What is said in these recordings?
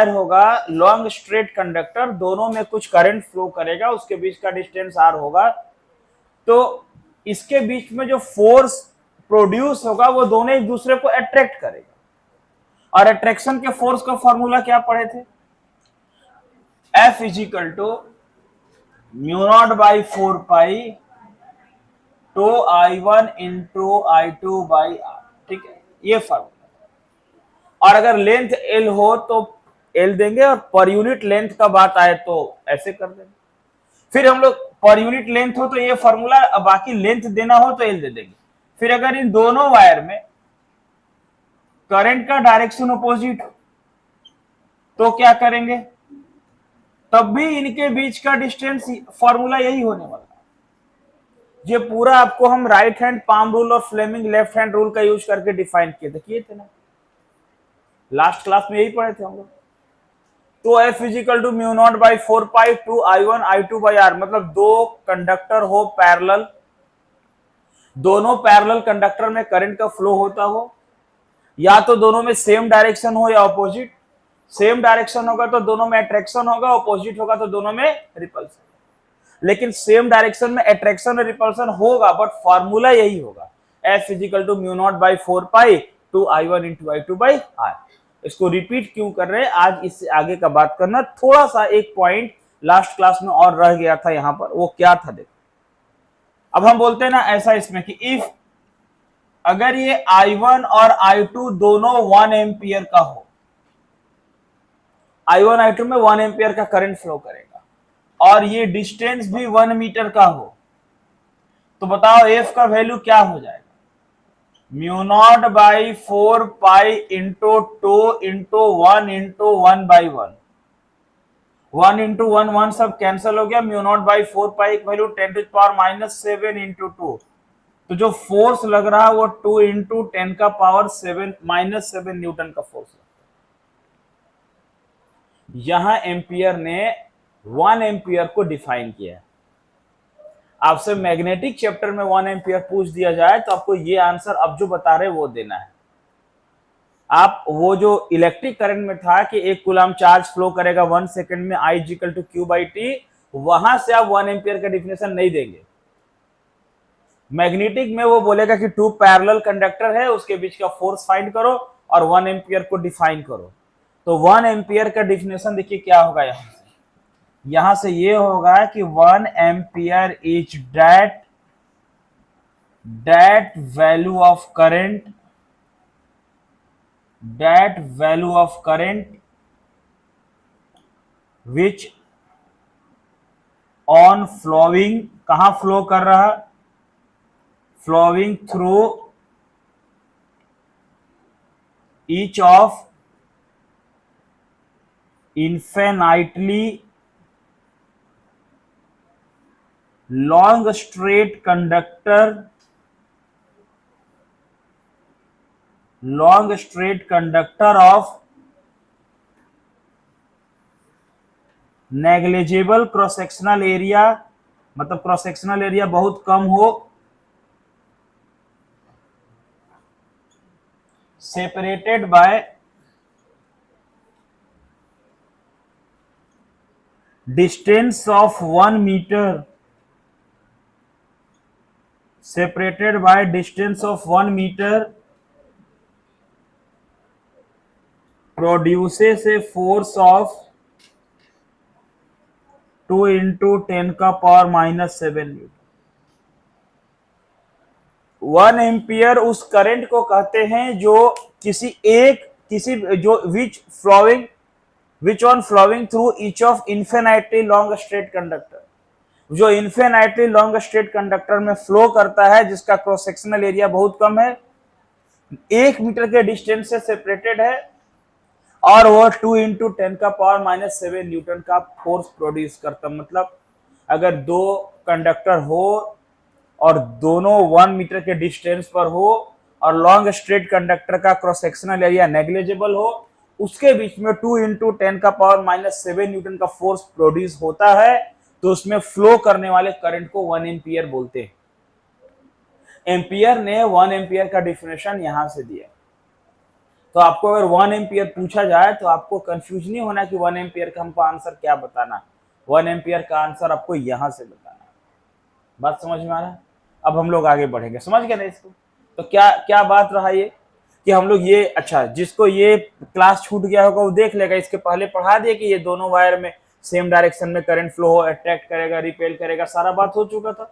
होगा long straight conductor, दोनों में कुछ करंट फ्लो करेगा, उसके बीच का डिस्टेंस आर होगा, तो इसके बीच में जो फोर्स प्रोड्यूस होगा वो दोनों एक दूसरे को अट्रैक्ट करेगा। और अट्रैक्शन के फोर्स का फॉर्मूला क्या पढ़े थे? F is equal to mu naught by 4 pi two I1 into I2 by r. ठीक है, ये फॉर्मूला। और अगर लेंथ L हो तो L देंगे, और पर यूनिट लेंथ का बात आए तो ऐसे कर देंगे। फिर हम लोग पर यूनिट लेंथ हो तो ये फॉर्मूला, बाकी लेंथ देना हो तो L दे देंगे। फिर अगर इन दोनों वायर में करंट का डायरेक्शन अपोजिट हो तो क्या करेंगे? तब भी इनके बीच का डिस्टेंस फॉर्मूला यही होने वाला है। ये पूरा आपको हम राइट हैंड पाम रूल और फ्लेमिंग लेफ्ट हैंड रूल का यूज करके डिफाइन किए थे ना, लास्ट क्लास में यही पढ़े थे हम लोग। तो F is equal to mu naught by 4 pi two I1 I2 by r, मतलब दो कंडक्टर हो पैरेलल, दोनों पैरेलल कंडक्टर में करंट का फ्लो होता हो, या तो दोनों में सेम डायरेक्शन हो या ऑपोजिट। सेम डायरेक्शन होगा तो दोनों में अट्रैक्शन होगा, ऑपोजिट होगा तो दोनों में रिपल्सन। लेकिन सेम डायरेक्शन में अट्रैक्शन और रिपल्सन होगा, बट फॉर्मूला यही होगा, F is equal to mu naught by 4 pi two I1 into I2 by r. इसको रिपीट क्यों कर रहे हैं? आज इससे आगे का बात करना। थोड़ा सा एक पॉइंट लास्ट क्लास में और रह गया था यहां पर, वो क्या था देखो। अब हम बोलते हैं ना ऐसा इसमें कि इफ अगर ये I1 और I2 दोनों 1 एम्पियर का हो, I1 I2 में 1 एम्पियर का करंट फ्लो करेगा, और ये डिस्टेंस भी 1 मीटर का हो, तो बताओ F का वैल्यू क्या हो जाएगा? Mu naught by 4 pi into 2 into 1 into 1 by 1। 1 into 1 1 सब कैंसिल हो गया। म्यू नॉट बाई 4 पाई एक value 10 to power minus 7 into 2। तो जो फोर्स लग रहा है वो 2 इंटू 10 का पावर 7 माइनस 7 न्यूटन का फोर्स लगता है। यहां एम्पियर ने 1 एम्पियर को डिफाइन किया है। आपसे मैग्नेटिक चैप्टर में 1 एम्पियर पूछ दिया जाए तो आपको ये आंसर अब जो बता रहे वो देना है। आप वो जो इलेक्ट्रिक करंट में था कि 1 कूलम चार्ज फ्लो करेगा 1 सेकंड में, I equal to Q by t, वहां से आप 1 एम्पियर का डिफिनेशन नहीं देंगे। मैग्नेटिक में वो बोलेगा कि 2 पैरेलल कंडक्टर है, उसके बीच का फोर्स फाइंड करो और 1 एम्पियर को डिफाइन करो। तो 1 एम्पियर का डिफिनेशन देखिए क्या होगा। यहां से ये होगा कि 1 ampere is that value of current, that value of current which on flowing, कहां फ्लो कर रहा है? flowing through each of infinitely long straight conductor of negligible cross sectional area, मतलब क्रॉस सेक्शनल एरिया बहुत कम हो, separated by distance of 1 metre, separated by distance of 1 meter, produces a force of 2 into 10 का power minus 7 newton. 1 ampere उस current को कहते हैं जो which on flowing through each of infinitely long straight conductor, जो इन्फिनिटली लॉन्ग स्ट्रेट कंडक्टर में flow करता है, जिसका क्रॉस सेक्शनल एरिया बहुत कम है, 1 मीटर के डिस्टेंस से सेपरेटेड है, और वो 2 इंटू 10 का पावर माइनस 7 न्यूटन का फोर्स प्रोड्यूस करता। मतलब अगर दो कंडक्टर हो और दोनों 1 मीटर के डिस्टेंस पर हो और लॉन्ग स्ट्रेट कंडक्टर का क्रॉस सेक्शनल एरिया नेग्लिजिबल हो, उसके बीच में 2 इंटू 10 का पावर माइनस 7 न्यूटन का फोर्स प्रोड्यूस होता है, तो उसमें फ्लो करने वाले करंट को 1 एम्पियर बोलते हैं। एम्पियर ने 1 एम्पियर का डिफिनेशन यहां से दिया। तो आपको अगर 1 एम्पियर पूछा जाए तो आपको कंफ्यूज नहीं होना कि 1 एम्पियर का हमको आंसर क्या बताना। 1 एम्पियर का आंसर आपको यहां से बताना। बात समझ में आ रहा है? अब हम लोग आगे बढ़ेंगे, समझ गए ना इसको? तो क्या क्या बात रहा ये कि हम लोग ये, अच्छा जिसको ये क्लास छूट गया होगा वो देख लेगा, इसके पहले पढ़ा दिए कि ये दोनों वायर में सेम डायरेक्शन में करंट फ्लो हो, अट्रैक्ट करेगा, रिपेल करेगा, सारा बात हो चुका था।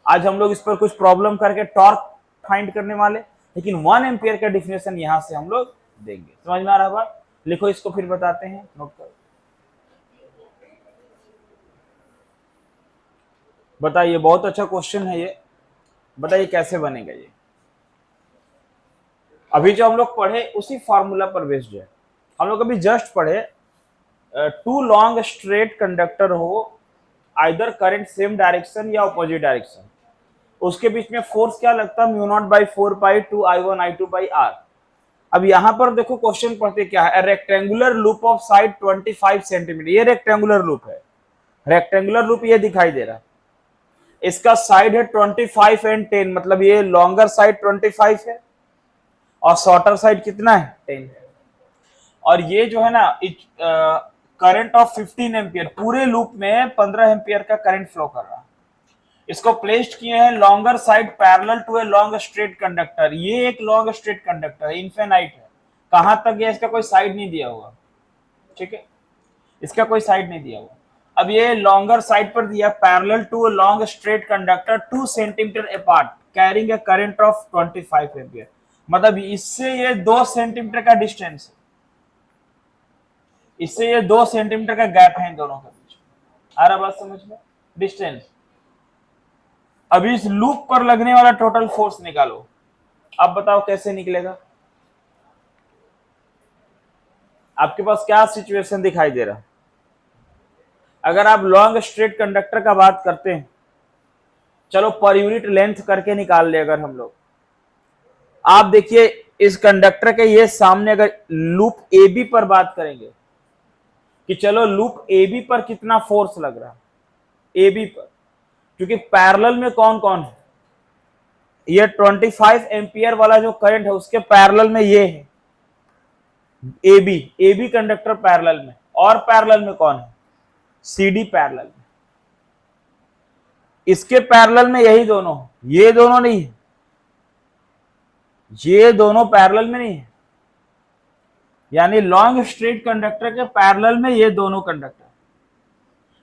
आज हम लोग इस पर कुछ प्रॉब्लम करके टॉर्क फाइंड करने वाले, लेकिन 1 एम्पियर का डिफिनेशन यहां से हम लोग देंगे। समझ में आ रहा बात? लिखो इसको फिर बताते हैं, नोट करो। बताइए, बहुत अच्छा क्वेश्चन है ये, बताइए कैसे बनेगा ये। अभी जो हम लोग पढ़े उसी फॉर्मूला पर बेस्ड है। हम लोग अभी जस्ट पढ़े, टू लॉन्ग स्ट्रेट कंडक्टर हो, आइदर करंट सेम डायरेक्शन या अपोजिट डायरेक्शन, उसके बीच में फोर्स क्या लगता है, mu naught by 4 pi 2 I1 I2 by r. अब यहां पर देखो क्वेश्चन पढ़ते क्या है, rectangular loop of side 25 centimetre, ये रेक्टेंगुलर लूप है, रेक्टेंगुलर लूप ये दिखाई दे रहा है, इसका साइड है 25 एंड 10, मतलब ये लॉन्गर साइड 25 है और शॉर्टर साइड कितना है, 10 है। और ये जो है ना करंट ऑफ 15 एम्पियर, पूरे लूप में 15 एम्पियर का करंट फ्लो कर रहा है। इसको प्लेस्ड किए हैं longer side parallel to a long straight conductor. ये एक लॉन्ग स्ट्रेट कंडक्टर है, इनफिनाइट है, कहां तक गया इसका कोई साइड नहीं दिया हुआ, ठीक है, इसका कोई साइड नहीं दिया हुआ। अब ये लॉन्गर साइड पर दिया, parallel to a long straight conductor 2 centimetre apart, carrying a current of 25 ampere, मतलब इससे ये 2 सेंटीमीटर का डिस्टेंस है, इससे ये 2 सेंटीमीटर का गैप है इन दोनों के बीच। आ रहा बात समझ में, डिस्टेंस। अभी इस लूप पर लगने वाला टोटल फोर्स निकालो, अब बताओ कैसे निकलेगा। आपके पास क्या सिचुएशन दिखाई दे रहा, अगर आप लॉन्ग स्ट्रेट कंडक्टर का बात करते हैं, चलो पर यूनिट लेंथ करके निकाल ले, अगर हम लोग, आप देखिए इस कंडक्टर के ये सामने, अगर लूप ए बी पर बात करेंगे कि चलो लूप ए बी पर कितना फोर्स लग रहा है, ए बी पर, क्योंकि पैरेलल में कौन कौन है, ये 25 एम्पियर वाला जो करंट है उसके पैरेलल में ये है ए बी कंडक्टर पैरेलल में, और पैरेलल में कौन है, सी डी पैरेलल में, इसके पैरेलल में यही दोनों, ये दोनों नहीं है, ये दोनों पैरेलल में नहीं है, यानी लॉन्ग स्ट्रेट कंडक्टर के पैरेलल में ये दोनों कंडक्टर।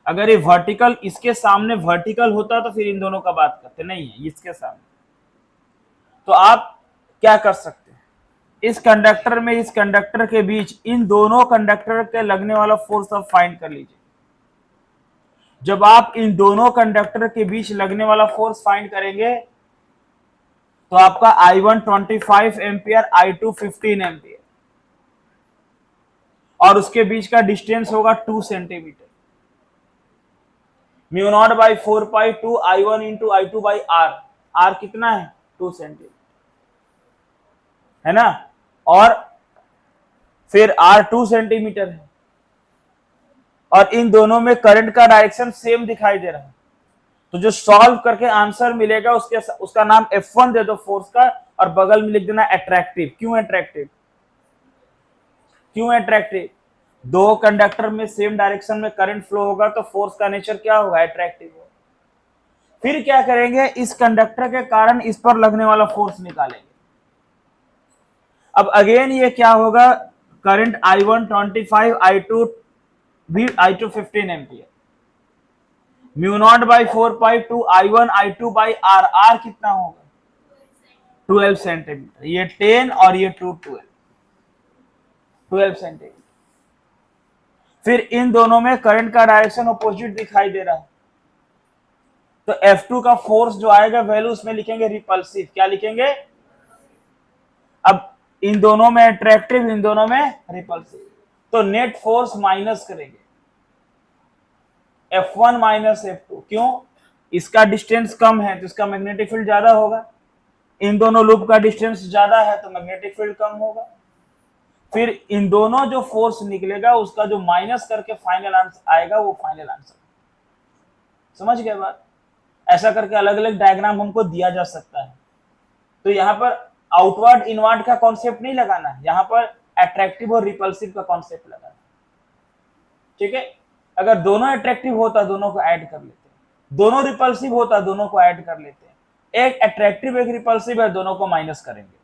अगर ये वर्टिकल, इसके सामने वर्टिकल होता तो फिर इन दोनों का बात करते, नहीं है इसके सामने। तो आप क्या कर सकते हैं, इस कंडक्टर में इस कंडक्टर के बीच इन दोनों कंडक्टर के लगने वाला फोर्स आप फाइंड कर लीजिए। जब आप इन दोनों कंडक्टर के बीच लगने वाला फोर्स फाइंड करेंगे तो आपका I1 25 एम्पियर, I2 15 एम्पियर, और उसके बीच का डिस्टेंस होगा 2 centimetre. Mu naught by 4 pi 2 I1 into I2 by r, r कितना है, 2 सेंटीमीटर, है ना, और फिर आर 2 सेंटीमीटर है, और इन दोनों में करंट का डायरेक्शन सेम दिखाई दे रहा है। तो जो सॉल्व करके आंसर मिलेगा उसका नाम F1 दे दो फोर्स का, और बगल में लिख देना अट्रैक्टिव। क्यों अट्रैक्टिव, क्यों अट्रैक्टिव, दो कंडक्टर में सेम डायरेक्शन में करंट फ्लो होगा तो फोर्स का नेचर क्या होगा, अट्रैक्टिव होगा। फिर क्या करेंगे, इस कंडक्टर के कारण इस पर लगने वाला फोर्स निकालेंगे। अब अगेन ये क्या होगा, करंट I1 25, I2 भी, I2 15 ampere, mu naught by 4 pi 2 I1 I2 by r, r कितना होगा 12 सेंटीमीटर, ये 10 और ये 2 12 सेंटीमीटर। फिर इन दोनों में करंट का डायरेक्शन अपोजिट दिखाई दे रहा है, तो F2 का फोर्स जो आएगा वैल्यू उसमें लिखेंगे रिपल्सिव। क्या लिखेंगे, अब इन दोनों में अट्रैक्टिव, इन दोनों में रिपल्सिव, तो नेट फोर्स माइनस करेंगे F1 माइनस F2। क्यों, इसका डिस्टेंस कम है तो इसका मैग्नेटिक फील्ड ज्यादा होगा, इन दोनों लूप का डिस्टेंस ज्यादा है तो मैग्नेटिक फील्ड कम होगा। फिर इन दोनों जो फोर्स निकलेगा उसका जो माइनस करके फाइनल आंसर आएगा वो फाइनल आंसर। समझ गए बात? ऐसा करके अलग अलग डायग्राम हमको दिया जा सकता है। तो यहाँ पर आउटवर्ड इनवर्ड का कॉन्सेप्ट नहीं लगाना, यहाँ पर अट्रैक्टिव और रिपल्सिव का कॉन्सेप्ट लगाना। ठीक है, अगर दोनों अट्रैक्टिव होता दोनों को ऐड कर लेते, दोनों रिपल्सिव होता दोनों को ऐड कर लेते, एक अट्रैक्टिव एक रिपल्सिव है, दोनों को माइनस करेंगे,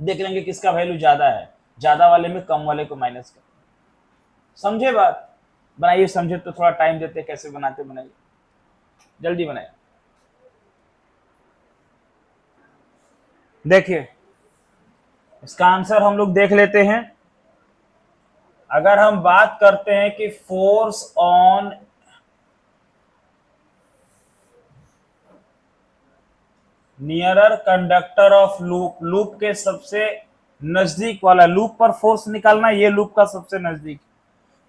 देख लेंगे किसका वैल्यू ज्यादा है, ज्यादा वाले में कम वाले को माइनस करेंगे। समझे बात? बनाइए, समझे तो थोड़ा टाइम देते, कैसे बनाते बनाइए, जल्दी बनाइए। देखिए इसका आंसर हम लोग देख लेते हैं। अगर हम बात करते हैं कि force on nearer conductor of loop, loop के सबसे नजदीक वाला, लूप पर फोर्स निकालना, ये लूप का सबसे नजदीक,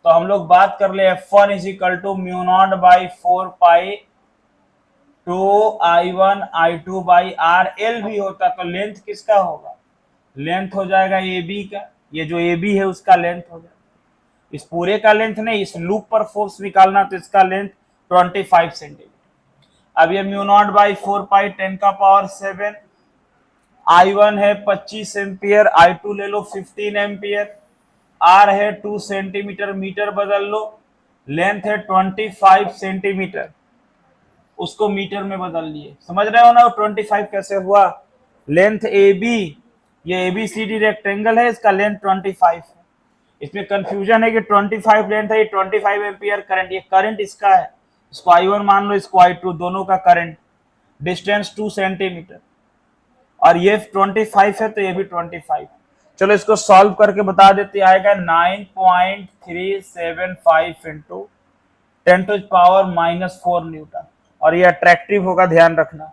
तो हम लोग बात कर ले F1 is equal to mu naught by 4 pi two I1 I2 by R। L भी होता तो लेंथ किसका होगा, लेंथ हो जाएगा ए बी का, ये जो ए बी है उसका लेंथ हो जाएगा, इस पूरे का लेंथ नहीं, इस लूप पर फोर्स निकालना तो इसका लेंथ 25 सेंटीमीटर। अब ये म्यू नॉट बाई 4 पाई 10 का पावर 7, I1 है 25 एम्पियर, I2 ले लो 15 एम्पियर, R है 2 सेंटीमीटर, मीटर बदल लो, लेंथ है 25 सेंटीमीटर, उसको मीटर में बदल लिए। समझ रहे हो ना 25 कैसे हुआ, लेंथ ए बी, ये a b c d rectangle है, इसका लेंथ 25 है। इसमें कंफ्यूजन है कि 25 लेंथ है, ये 25 एम्पियर करंट, ये करंट इसका है, इसको I1 मान लो, इसको I2, दोनों का करंट, डिस्टेंस 2 सेंटीमीटर, और ये 25 है तो ये भी 25। चलो इसको सॉल्व करके बता देते, आएगा 9.375 इंटू 10⁻⁻4 न्यूटन, और ये अट्रैक्टिव होगा, ध्यान रखना,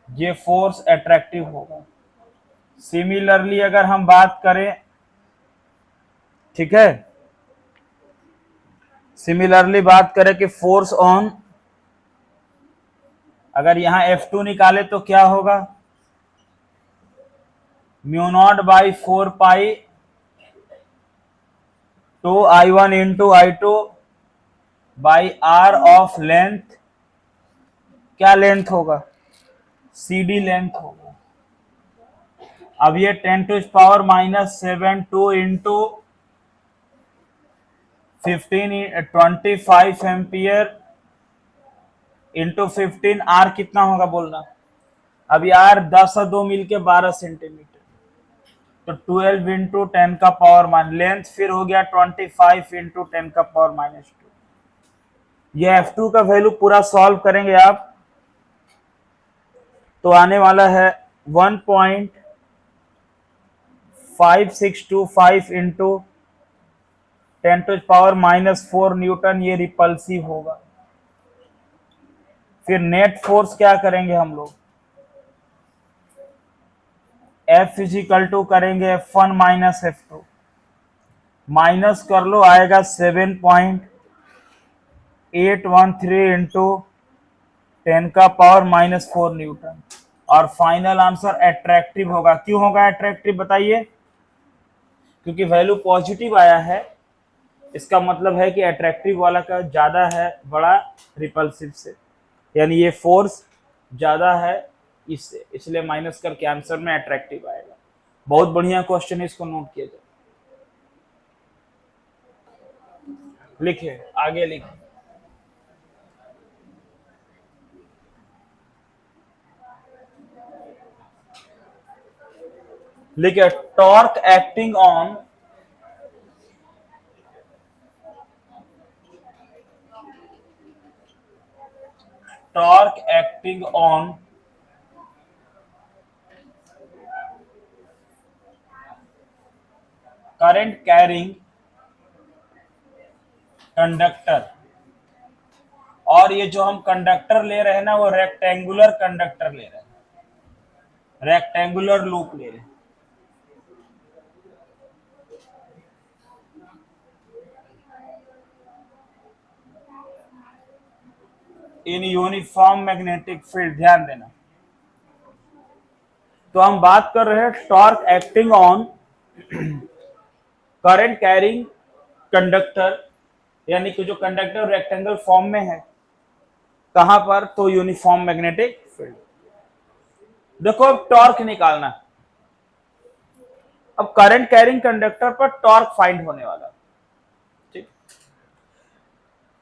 ये फोर्स अट्रैक्टिव होगा। सिमिलरली अगर हम बात करें, ठीक है, सिमिलरली बात करें कि फोर्स ऑन, अगर यहां F2 निकाले तो क्या होगा, mu naught by 4 pi two I1 into I2 by R of length, क्या लेंथ होगा, CD लेंथ होगा। अब ये 10⁻⁻7 2 इंटू 25 एम्पियर इंटू 15, R कितना होगा बोलना, अब यार 10 और 2 मिलके 12 सेंटीमीटर, तो 12 इंटू 10 का पावर माइनस, लेंथ फिर हो गया 25 इंटू 10 का पावर -2। ये F2 का वैल्यू पूरा सॉल्व करेंगे आप तो आने वाला है 1.5625 इंटू 10⁻⁻4 न्यूटन, ये रिपल्सिव होगा। फिर नेट फोर्स क्या करेंगे हम लोग, F इजिकल टू करेंगे F1 माइनस F2, माइनस कर लो, आएगा 7.813 इंटू 10 का पावर -4 न्यूटन, और फाइनल आंसर अट्रैक्टिव होगा। क्यों होगा अट्रैक्टिव बताइए, क्योंकि वैल्यू पॉजिटिव आया है, इसका मतलब है कि अट्रैक्टिव वाला का ज्यादा है बड़ा रिपल्सिव से, यानी ये फोर्स ज्यादा है इससे, इसलिए माइनस करके आंसर में अट्रैक्टिव आएगा। बहुत बढ़िया क्वेश्चन है, इसको नोट किया जाए। लिखे आगे, लिखे लिखे torque acting on current carrying conductor, और ये जो हम कंडक्टर ले रहे हैं ना, वो रेक्टेंगुलर कंडक्टर ले रहे हैं, रेक्टेंगुलर लूप ले रहे हैं। इन यूनिफॉर्म मैग्नेटिक फील्ड, ध्यान देना। तो हम बात कर रहे हैं torque acting on current carrying conductor, यानी कि जो कंडक्टर रेक्टेंगल फॉर्म में है, कहां पर, तो यूनिफॉर्म मैग्नेटिक फील्ड। देखो अब टॉर्क निकालना है। अब करंट कैरिंग कंडक्टर पर टॉर्क फाइंड होने वाला, ठीक,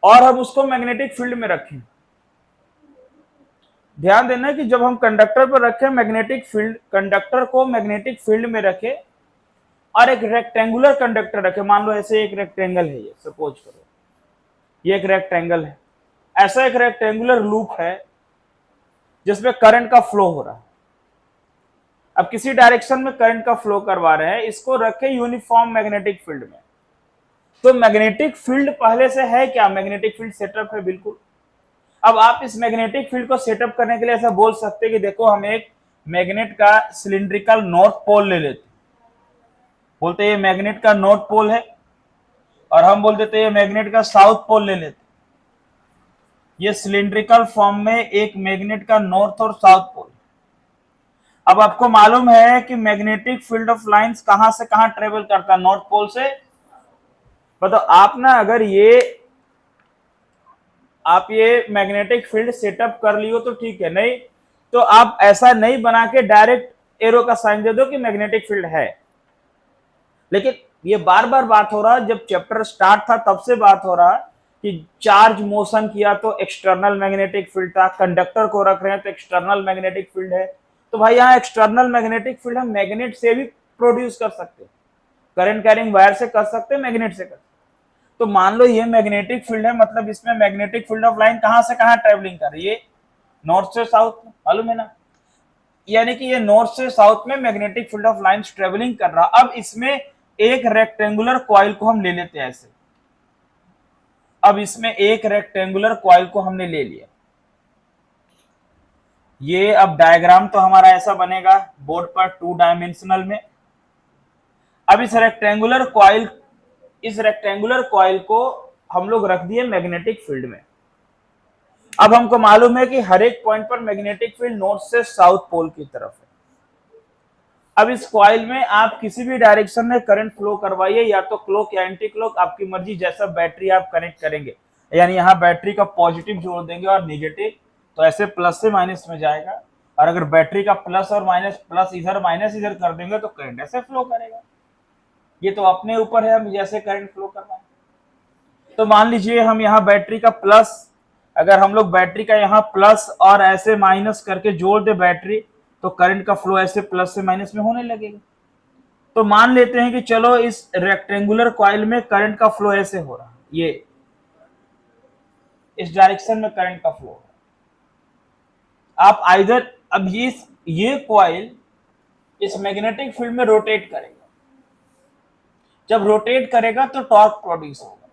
और हम उसको मैग्नेटिक फील्ड में रखें। ध्यान देना कि जब हम कंडक्टर पर रखें मैग्नेटिक फील्ड, कंडक्टर को मैग्नेटिक फील्ड में रखें और एक रेक्टेंगुलर कंडक्टर रखें। मान लो ऐसे एक रेक्टेंगल है, ये सपोज करो ये एक रेक्टेंगल है, ऐसा एक रेक्टेंगुलर लूप है जिसमें करंट का फ्लो हो रहा है। अब किसी डायरेक्शन में करंट का फ्लो करवा रहे हैं, इसको रखे यूनिफॉर्म मैग्नेटिक फील्ड में। तो मैग्नेटिक फील्ड पहले से है क्या? मैग्नेटिक फील्ड सेटअप है, बिल्कुल। अब आप इस मैग्नेटिक फील्ड को सेटअप करने के लिए ऐसा बोल सकते हैं कि देखो हम एक मैग्नेट का सिलिंड्रिकल नॉर्थ पोल ले लेते, बोलते ये मैग्नेट का नॉर्थ पोल है, और हम बोल देते ये मैग्नेट का साउथ पोल ले लेते। ये सिलिंड्रिकल फॉर्म में एक मैग्नेट का नॉर्थ और साउथ पोल। अब आपको मालूम है कि मैग्नेटिक फील्ड ऑफ लाइंस कहां से कहां ट्रेवल करता है? नॉर्थ पोल से। बताओ आप ना, अगर आप ये मैग्नेटिक फील्ड सेटअप कर लियो तो ठीक है, नहीं तो आप ऐसा नहीं बना के डायरेक्ट एरो का साइन दे दो कि मैग्नेटिक फील्ड है। लेकिन ये बार बार बात हो रहा, जब चैप्टर स्टार्ट था तब से बात हो रहा कि चार्ज मोशन किया तो एक्सटर्नल मैग्नेटिक फील्ड था, कंडक्टर को रख रहे हैं तो एक्सटर्नल मैग्नेटिक फील्ड है। तो भाई यहाँ एक्सटर्नल मैग्नेटिक फील्ड हम मैग्नेट से भी प्रोड्यूस कर सकते हैं, करंट कैरिंग वायर से कर सकते हैं, मैग्नेट से कर सकते। तो मान लो ये मैग्नेटिक फील्ड है, मतलब इसमें मैग्नेटिक फील्ड ऑफ लाइन कहां से कहां ट्रेवलिंग कर रही है? नॉर्थ से साउथ, मालूम है ना? यानी कि ये नॉर्थ से साउथ में magnetic field of lines travelling कर रहा। अब इसमें एक रेक्टेंगुलर कॉइल को हम ले लेते हैं ऐसे। अब इसमें एक रेक्टेंगुलर कॉइल को हमने ले लिया। ये अब डायग्राम तो हमारा ऐसा बनेगा बोर्ड पर 2 डायमेंशनल में। अब इस रेक्टेंगुलर कॉइल को हम लोग रख दिए मैग्नेटिक फील्ड में। अब हमको मालूम है कि हर एक पॉइंट पर मैग्नेटिक फील्ड नॉर्थ से साउथ पोल की तरफ है। अब इस कॉइल में आप किसी भी डायरेक्शन में करंट फ्लो करवाइए, या तो क्लॉक या एंटी क्लॉक, आपकी मर्जी, जैसा बैटरी आप कनेक्ट करेंगे। यानी यहाँ बैटरी का पॉजिटिव जोड़ देंगे और निगेटिव, तो ऐसे प्लस से माइनस में जाएगा। और अगर बैटरी का प्लस और माइनस, प्लस इधर माइनस इधर कर देंगे तो करंट ऐसे फ्लो करेगा। ये तो अपने ऊपर है हम जैसे करंट फ्लो करवाएं। तो मान लीजिए हम यहाँ बैटरी का प्लस, अगर हम लोग बैटरी का यहाँ प्लस और ऐसे माइनस करके जोड़ दे बैटरी, तो करंट का फ्लो ऐसे प्लस से माइनस में होने लगेगा। तो मान लेते हैं कि चलो इस रेक्टेंगुलर कॉइल में करंट का फ्लो ऐसे हो रहा है, ये इस डायरेक्शन में करंट का फ्लो हो रहा है। आप आइदर, अब ये कॉइल इस मैग्नेटिक फील्ड में रोटेट करेगा। जब रोटेट करेगा तो टॉर्क प्रोड्यूस होगा।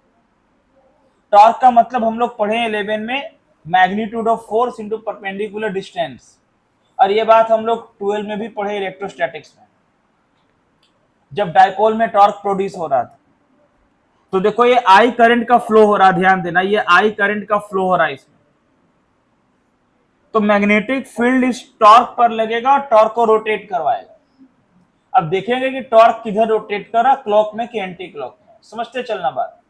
टॉर्क का मतलब हम लोग पढ़े 11 में, magnitude of force into perpendicular distance. और ये बात हम लोग 12 में भी पढ़े इलेक्ट्रोस्टैटिक्स में, जब डायपोल में टॉर्क प्रोड्यूस हो रहा था। तो देखो ये आई करंट का फ्लो हो रहा, ध्यान देना, ये आई करंट का फ्लो हो रहा है इसमें। तो मैग्नेटिक फील्ड इस टॉर्क पर लगेगा और टॉर्क को रोटेट करवाएगा। अब देखेंगे कि टॉर्क किधर रोटेट कर रहा, क्लॉक में कि एंटी क्लॉक में। समझते चलना बात।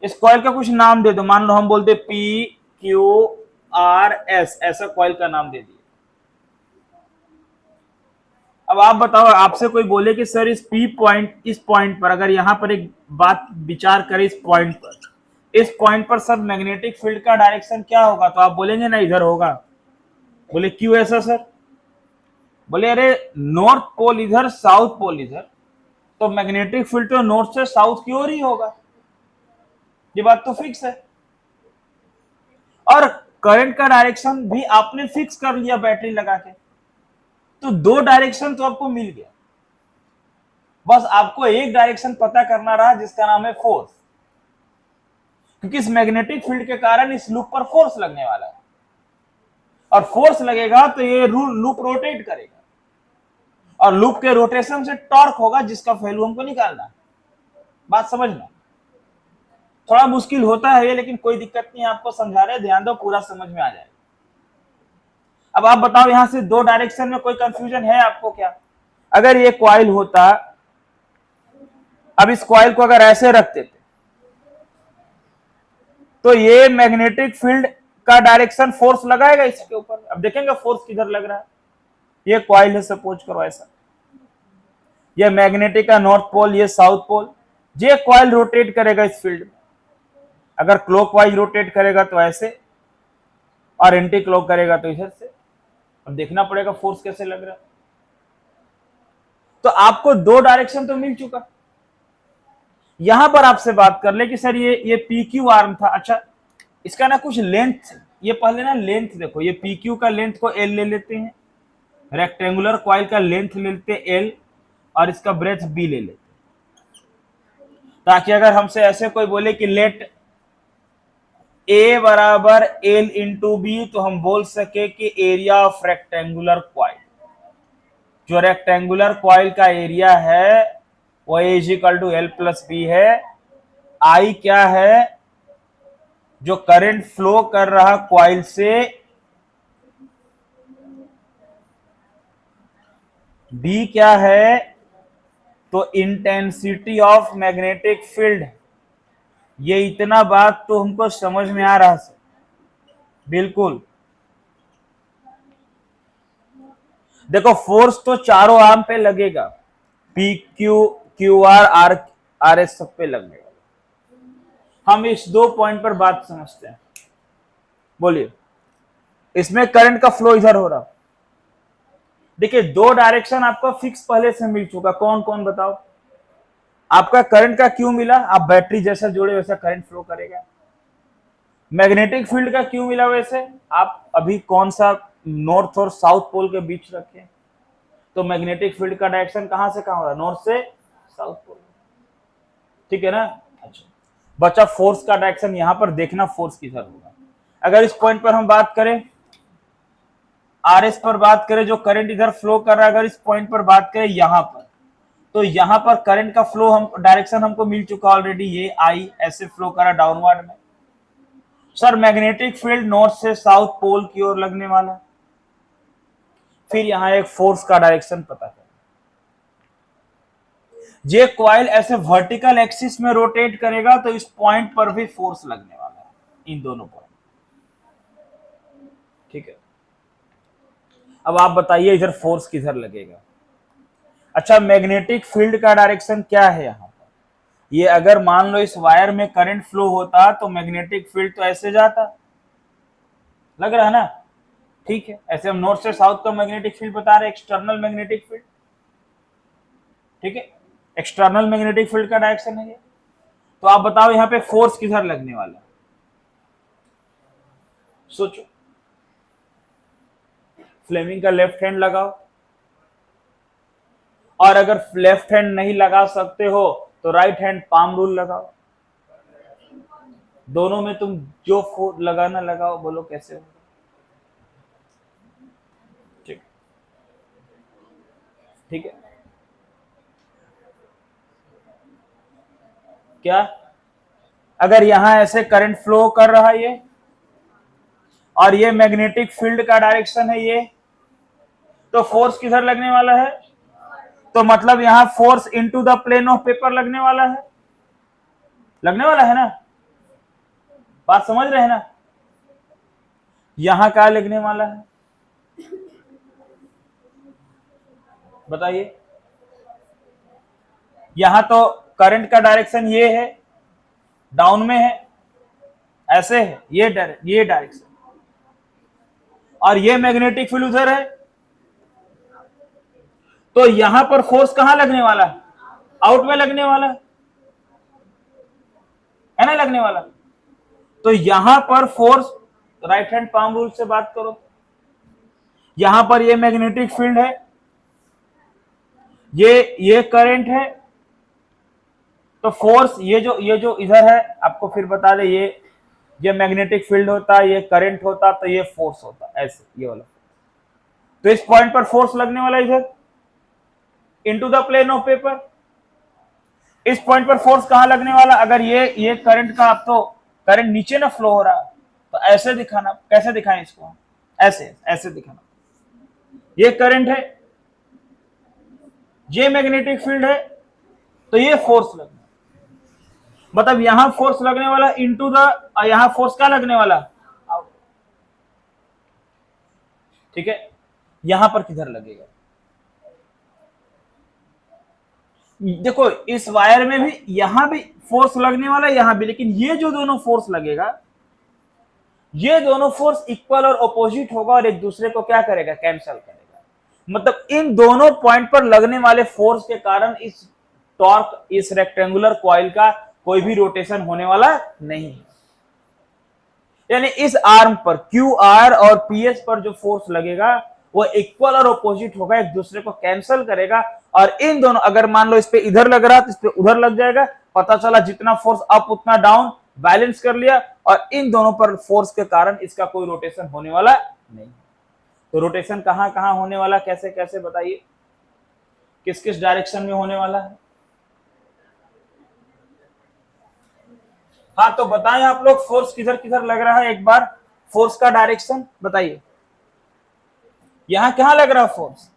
इस कॉइल का कुछ नाम दे दो, मान लो हम बोलते पी क्यू आर एस, ऐसा कॉइल का नाम दे दिए। अब आप बताओ, आपसे कोई बोले कि सर इस पी पॉइंट, इस पॉइंट पर, अगर यहां पर एक बात विचार करें, इस पॉइंट पर सर मैग्नेटिक फील्ड का डायरेक्शन क्या होगा? तो आप बोलेंगे ना इधर होगा। बोले क्यों ऐसा सर? बोले अरे नॉर्थ पोल इधर, साउथ पोल इधर, तो मैग्नेटिक फील्ड तो नॉर्थ से साउथ की ओर ही होगा। ये बात तो फिक्स है। और करंट का डायरेक्शन भी आपने फिक्स कर लिया बैटरी लगा के, तो 2 डायरेक्शन तो आपको मिल गया। बस आपको एक डायरेक्शन पता करना रहा जिसका नाम है फोर्स, क्योंकि इस मैग्नेटिक फील्ड के कारण इस लूप पर फोर्स लगने वाला है, और फोर्स लगेगा तो ये लूप रोटेट करेगा, और लूप के रोटेशन से टॉर्क होगा जिसका वैल्यू हमको निकालना। बात समझना, थोड़ा मुश्किल होता है ये, लेकिन कोई दिक्कत नहीं, आपको समझा रहे, ध्यान दो, पूरा समझ में आ जाएगा। अब आप बताओ, यहां से 2 डायरेक्शन में कोई कंफ्यूजन है आपको क्या? अगर ये कॉइल होता, अब इस कॉइल को अगर ऐसे रखते थे, तो ये मैग्नेटिक फील्ड का डायरेक्शन फोर्स लगाएगा इसके ऊपर। अब देखेंगे फोर्स किधर लग रहा है। ये कॉइल है सपोज करो ऐसा, ये मैग्नेटिक का नॉर्थ पोल, ये साउथ पोल, ये कॉइल रोटेट करेगा इस फील्ड में, अगर क्लॉकवाइज रोटेट करेगा तो ऐसे और एंटी क्लॉक करेगा तो इधर से। अब देखना पड़ेगा फोर्स कैसे लग रहा है। तो आपको दो डायरेक्शन तो मिल चुका। यहां पर आपसे बात कर ले कि सर ये पी क्यू आर्म था, अच्छा इसका ना कुछ लेंथ, ये पहले ना लेंथ देखो, ये पी क्यू का लेंथ को एल ले लेते हैं, रेक्टेंगुलर कॉइल का लेंथ ले लेते हैं एल, और इसका ब्रेथ बी ले लेते हैं, ताकि अगर हमसे ऐसे कोई बोले कि लेट ए बराबर एल इंटू बी, तो हम बोल सके कि एरिया ऑफ रेक्टेंगुलर कॉइल, जो रेक्टेंगुलर कॉइल का एरिया है वो A is equal to L plus B है। आई क्या है, जो करंट फ्लो कर रहा कॉइल से, बी क्या है, तो इंटेंसिटी ऑफ मैग्नेटिक फील्ड। ये इतना बात तो हमको समझ में आ रहा है बिल्कुल। देखो फोर्स तो चारों आर्म पे लगेगा, p q q r r r s सब पे लगेगा। हम इस दो पॉइंट पर बात समझते हैं, बोलिए। इसमें करंट का फ्लो इधर हो रहा, देखिए दो डायरेक्शन आपको फिक्स पहले से मिल चुका, कौन कौन बताओ। आपका करंट का क्यों मिला, आप बैटरी जैसा जोड़े वैसा करंट फ्लो करेगा। मैग्नेटिक फील्ड का क्यों मिला, वैसे आप अभी कौन सा नॉर्थ और साउथ पोल के बीच रखे, तो मैग्नेटिक फील्ड का डायरेक्शन कहां से कहां हो रहा है, नॉर्थ से साउथ पोल, ठीक है ना। अच्छा बचा फोर्स का डायरेक्शन, यहां पर देखना फोर्स किधर होगा। अगर इस पॉइंट पर हम बात करें, आर एस पर बात करें, जो करंट इधर फ्लो कर रहा है, अगर इस पॉइंट पर बात करें यहां पर, तो यहां पर करंट का फ्लो हम डायरेक्शन हमको मिल चुका ऑलरेडी, ये आई ऐसे फ्लो करा डाउनवर्ड में। सर मैग्नेटिक फील्ड नॉर्थ से साउथ पोल की ओर लगने वाला, फिर यहां एक फोर्स का डायरेक्शन पता कर, ये कॉइल ऐसे वर्टिकल एक्सिस में रोटेट करेगा तो इस पॉइंट पर भी फोर्स लगने वाला है, इन दोनों पॉइंट, ठीक है। अब आप बताइए इधर फोर्स किधर लगेगा। अच्छा मैग्नेटिक फील्ड का डायरेक्शन क्या है यहां पर, ये अगर मान लो इस वायर में करंट फ्लो होता तो मैग्नेटिक फील्ड तो ऐसे जाता, लग रहा है ना, ठीक है। ऐसे हम नॉर्थ से साउथ का मैग्नेटिक फील्ड बता रहे हैं, एक्सटर्नल मैग्नेटिक फील्ड, ठीक है, एक्सटर्नल मैग्नेटिक फील्ड का डायरेक्शन है ये। तो आप बताओ यहां पे फोर्स किधर लगने वाला, सोचो। फ्लेमिंग का लेफ्ट हैंड लगाओ, और अगर लेफ्ट हैंड नहीं लगा सकते हो तो राइट हैंड पाम रूल लगाओ, दोनों में तुम जो फोर्स लगाना लगाओ, बोलो कैसे होगा, ठीक, ठीक है। क्या अगर यहां ऐसे करंट फ्लो कर रहा है ये, और ये मैग्नेटिक फील्ड का डायरेक्शन है ये, तो फोर्स किधर लगने वाला है, तो मतलब यहां force into the plane of paper लगने वाला है, लगने वाला है ना, बात समझ रहे हैं ना। यहां क्या लगने वाला है बताइए, यहां तो करंट का डायरेक्शन ये है, डाउन में है, ऐसे है ये डायरेक्शन, और ये मैग्नेटिक फील्ड उधर है, तो यहां पर फोर्स कहां लगने वाला है, आउट में लगने वाला है ना, लगने वाला। तो यहां पर force, right hand palm rule से बात करो, यहां पर ये मैग्नेटिक फील्ड है, ये करंट है, तो फोर्स ये जो इधर है, आपको फिर बता दे, ये मैग्नेटिक फील्ड होता, ये करंट होता, तो ये फोर्स होता, ऐसे ये वाला। तो इस पॉइंट पर फोर्स लगने वाला इधर into the plane of paper. इस पॉइंट पर फोर्स कहां लगने वाला, अगर ये करंट का, आप तो करंट नीचे ना फ्लो हो रहा, तो ऐसे दिखाना, कैसे दिखाएं इसको, ऐसे ऐसे दिखाना, ये करंट है, ये मैग्नेटिक फील्ड है, तो ये फोर्स लगना, मतलब यहां फोर्स लगने वाला इनटू द, यहां फोर्स क्या लगने वाला, ठीक है। यहां पर किधर लगेगा? देखो इस वायर में भी यहां भी फोर्स लगने वाला है, यहां भी, लेकिन ये जो दोनों फोर्स लगेगा, ये दोनों फोर्स इक्वल और अपोजिट होगा और एक दूसरे को क्या करेगा? कैंसल करेगा। मतलब इन दोनों पॉइंट पर लगने वाले फोर्स के कारण इस टॉर्क, इस रेक्टेंगुलर कॉइल का कोई भी रोटेशन होने वाला नहीं है। यानी इस आर्म पर क्यू आर और पी एस पर जो फोर्स लगेगा वो इक्वल और अपोजिट होगा, एक दूसरे को कैंसिल करेगा। और इन दोनों, अगर मान लो इस पे इधर लग रहा तो इस पे उधर लग जाएगा, पता चला जितना फोर्स अप उतना डाउन, बैलेंस कर लिया, और इन दोनों पर फोर्स के कारण इसका कोई रोटेशन होने वाला नहीं। तो रोटेशन कहां कहां होने वाला, कैसे कैसे बताइए, किस किस डायरेक्शन में होने वाला है? हाँ तो बताएं आप लोग, फोर्स किधर किधर लग रहा है, एक बार फोर्स का डायरेक्शन बताइए। यहां कहां लग रहा है फोर्स?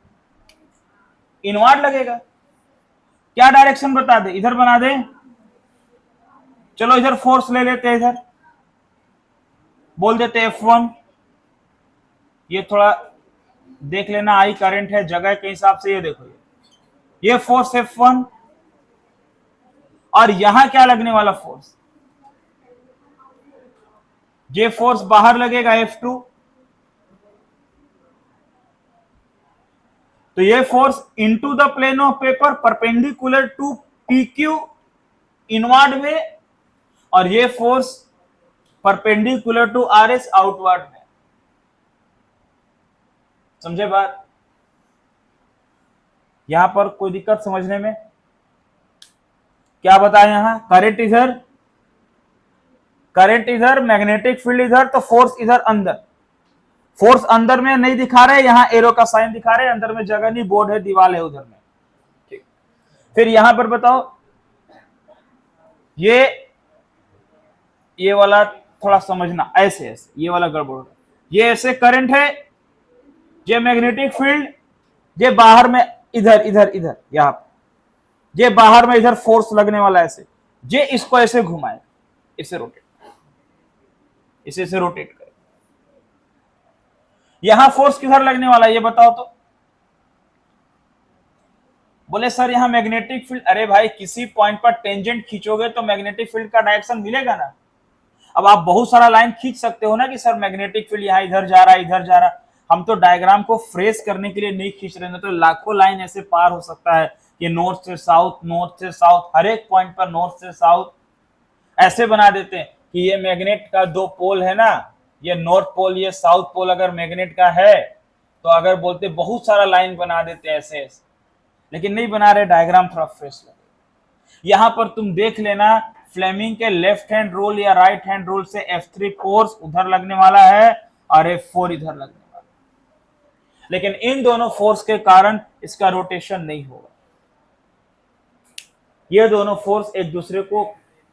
इनवर्ड लगेगा। क्या डायरेक्शन बता दे, इधर बना दे, चलो इधर फोर्स ले लेते हैं, इधर बोल देते F1। ये थोड़ा देख लेना, आई करंट है जगह के हिसाब से, ये देखो ये फोर्स F1, और यहां क्या लगने वाला फोर्स? ये फोर्स बाहर लगेगा F2। तो ये force into the plane of paper perpendicular to PQ inward में, और ये force perpendicular to RS outward में। समझे बात? यहां पर कोई दिक्कत समझने में? क्या बताया यहां? करंट इधर, मैग्नेटिक फील्ड इधर, तो फोर्स इधर अंदर। फोर्स अंदर में नहीं दिखा रहे, यहां एरो का साइन दिखा रहे, अंदर में जगह नहीं, बोर्ड है, दीवार है उधर में। ठीक, फिर यहां पर बताओ, ये वाला थोड़ा समझना, ऐसे ऐसे ये वाला गड़बड़, ये ऐसे करंट है, ये मैग्नेटिक फील्ड, ये बाहर में इधर इधर इधर, यहां ये बाहर में इधर फोर्स लगने वाला ऐसे, ये इसको ऐसे घुमाए, इसे रोटेट, इसे रोटेट करे। यहां फोर्स किधर लगने वाला है ये बताओ तो? बोले सर यहां मैग्नेटिक फील्ड, अरे भाई किसी पॉइंट पर टेंजेंट खींचोगे तो मैग्नेटिक फील्ड का डायरेक्शन मिलेगा ना। अब आप बहुत सारा लाइन खींच सकते हो ना कि सर मैग्नेटिक फील्ड यहाँ इधर जा रहा है, इधर जा रहा है। हम तो डायग्राम को फ्रेश करने के लिए नहीं खींच रहे हैं, तो लाखों लाइन ऐसे पार हो सकता है कि नॉर्थ से साउथ, नॉर्थ से साउथ, हर एक पॉइंट पर नॉर्थ से साउथ ऐसे बना देते हैं कि ये मैग्नेट का दो पोल है ना, ये नॉर्थ पोल, ये साउथ पोल अगर मैग्नेट का है तो अगर बोलते बहुत सारा लाइन बना देते ऐसे ऐसे, लेकिन नहीं बना रहे, डायग्राम थोड़ा फ्रेश लगे। यहां पर तुम देख लेना, फ्लेमिंग के लेफ्ट हैंड रूल या राइट हैंड रूल से F3 फोर्स उधर लगने वाला है और F4 इधर लगने वाला है, लेकिन इन दोनों फोर्स के कारण इसका रोटेशन नहीं होगा। ये दोनों फोर्स एक दूसरे को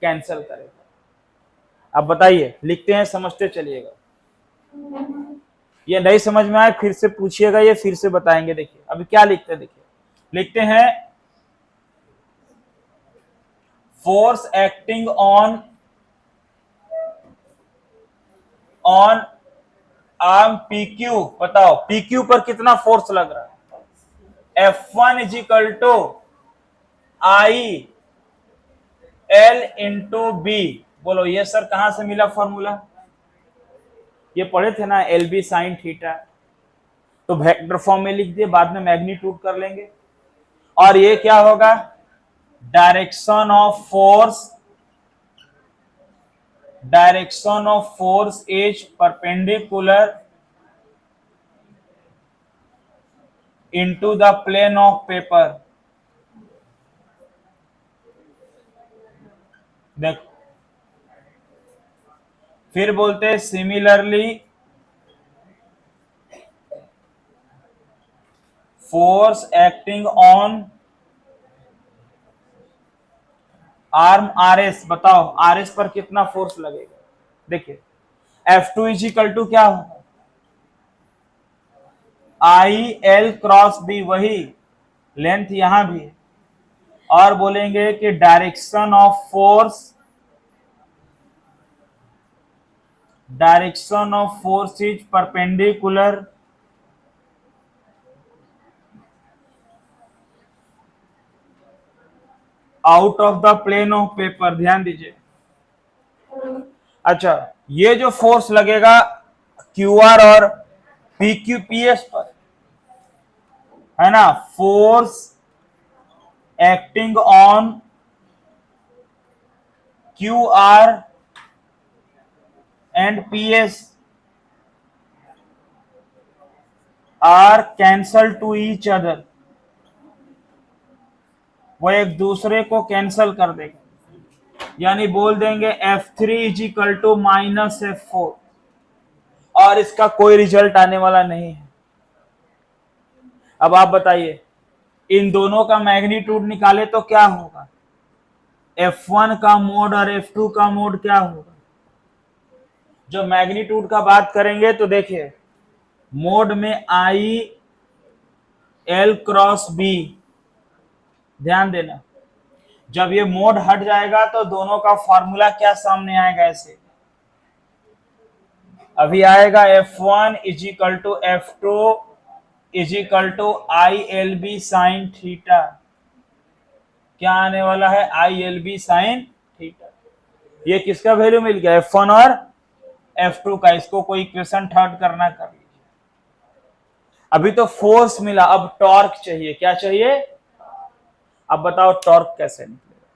कैंसिल करेगा। अब बताइए, लिखते हैं, समझते चलिएगा। ये नहीं समझ में आए फिर से पूछिएगा, ये फिर से बताएंगे। देखिए अभी क्या लिखते हैं, देखिए लिखते हैं force acting on arm PQ। बताओ PQ पर कितना फोर्स लग रहा है? F1 is equal to I L into बी। बोलो ये सर कहां से मिला फॉर्मूला? ये पढ़े थे ना, LB साइन थीटा। तो वेक्टर फॉर्म में लिख दिए, बाद में मैग्नीट्यूड कर लेंगे। और ये क्या होगा? Direction of force is perpendicular into the plane of paper. देखो फिर बोलते हैं similarly force acting on arm RS। बताओ RS पर कितना फोर्स लगेगा? देखिए F2 इज इक्वल टू क्या होगा? IL क्रॉस B, वही लेंथ यहां भी है। और बोलेंगे कि direction of force is perpendicular out of the plane of paper, ध्यान दीजिए। अच्छा, ये जो फोर्स लगेगा क्यू आर और पी क्यू पी एस पर, है ना, force acting on q r and p s are cancel to each other, वो एक दूसरे को कैंसल कर देगा, यानी बोल देंगे F3 is equal to minus F4, और इसका कोई रिजल्ट आने वाला नहीं है। अब आप बताइए, इन दोनों का मैग्नीट्यूड निकाले तो क्या होगा, F1 का मोड और F2 का मोड क्या होगा। जो मैग्नीट्यूड का बात करेंगे तो देखिए, मोड में आई एल क्रॉस बी, ध्यान देना, जब ये मोड हट जाएगा तो दोनों का फॉर्मूला क्या सामने आएगा, ऐसे अभी आएगा F1 is equal to F2 is equal to I L b sine theta, क्या आने वाला है, I L b sine theta. ये किसका वैल्यू मिल गया, F1 और F2 का, इसको कोई इक्वेशन थर्ड करना कर लीजिए। अभी तो फोर्स मिला, अब टॉर्क चाहिए, क्या चाहिए, अब बताओ टॉर्क कैसे निकलेगा।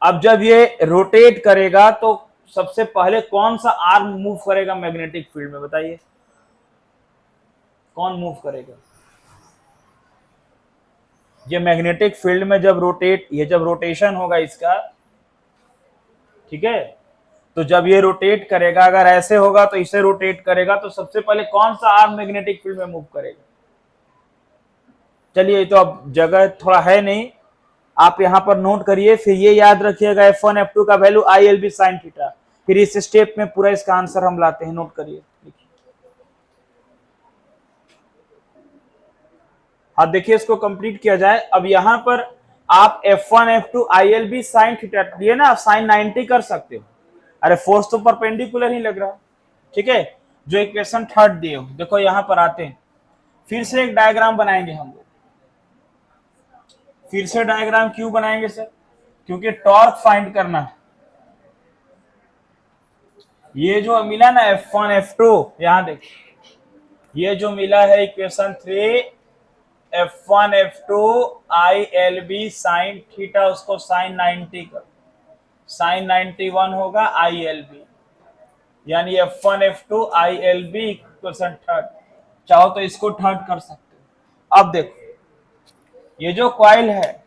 अब जब ये रोटेट करेगा तो सबसे पहले कौन सा आर्म मूव करेगा मैग्नेटिक फील्ड में, बताइए कौन मूव करेगा। ये मैग्नेटिक फील्ड में जब रोटेशन होगा इसका, ठीक है, तो जब ये रोटेट करेगा, अगर ऐसे होगा तो इसे रोटेट करेगा, तो सबसे पहले कौन सा आर्म मैग्नेटिक फील्ड में मूव करेगा। चलिए, ये तो अब जगह थोड़ा है नहीं, आप यहां पर नोट करिए, फिर ये याद रखिएगा F1 F2 का value I L b sine theta, फिर इस स्टेप में पूरा इसका आंसर हम लाते हैं, नोट करिए। हाँ देखिए, इसको कंप्लीट किया जाए। अब यहां पर आप F1 F2 I L b sine theta लिए ना, आप साइन 90 कर सकते हो, अरे फोर्स तो परपेंडिकुलर ही लग रहा है, ठीक है, जो इक्वेशन थर्ड दिए हो। देखो यहां पर आते हैं, फिर से एक डायग्राम बनाएंगे हम लोग। फिर से डायग्राम क्यों बनाएंगे सर, क्योंकि टॉर्क फाइंड करना है। ये जो मिला ना F1 F2, यहां देखो, ये जो मिला है equation 3, F1 F2 I L b sine theta, उसको साइन 90 कर, साइन 91 होगा आई एल बी, यानी F1 F2 I L b equation third. चाहो तो इसको थर्ड कर सकते हो। अब देखो, ये जो कॉइल है,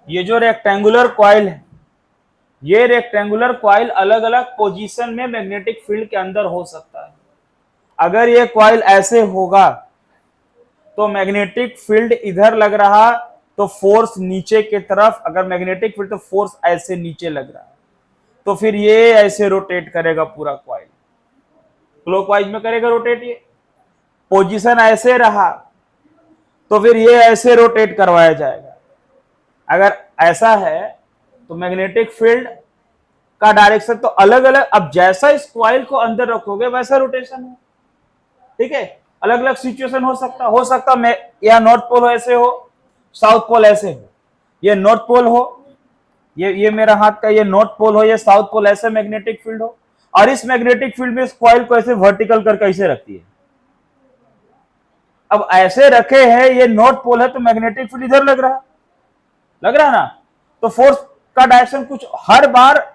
ये जो रेक्टेंगुलर कॉइल है, ये रेक्टेंगुलर कॉइल अलग अलग पोजीशन में मैग्नेटिक फील्ड के अंदर हो सकता है। अगर ये कॉइल ऐसे होगा तो मैग्नेटिक फील्ड इधर लग रहा तो फोर्स नीचे की तरफ, अगर मैग्नेटिक फील्ड तो फोर्स ऐसे नीचे लग रहा है, तो फिर ये ऐसे रोटेट करेगा पूरा कॉइल, क्लॉकवाइज में करेगा रोटेट। ये पोजीशन ऐसे रहा तो फिर ये ऐसे रोटेट करवाया जाएगा। अगर ऐसा है तो मैग्नेटिक फील्ड का डायरेक्शन तो अलग अलग, अब जैसा इस कॉइल को अंदर रखोगे वैसा रोटेशन है, ठीक है, अलग अलग सिचुएशन हो सकता मैं या नॉर्थ पोल हो ऐसे हो, साउथ पोल ऐसे हो, ये नॉर्थ पोल हो, ये मेरा हाथ का ये नॉर्थ पोल हो, ये साउथ पोल, ऐसे मैग्नेटिक फील्ड हो, और इस मैग्नेटिक फील्ड में इस कॉइल को ऐसे वर्टिकल कर कैसे रखती है। अब ऐसे रखे हैं, ये नॉर्थ पोल है तो मैग्नेटिक फील्ड इधर लग रहा ना, तो फोर्स का डायरेक्शन कुछ, हर बार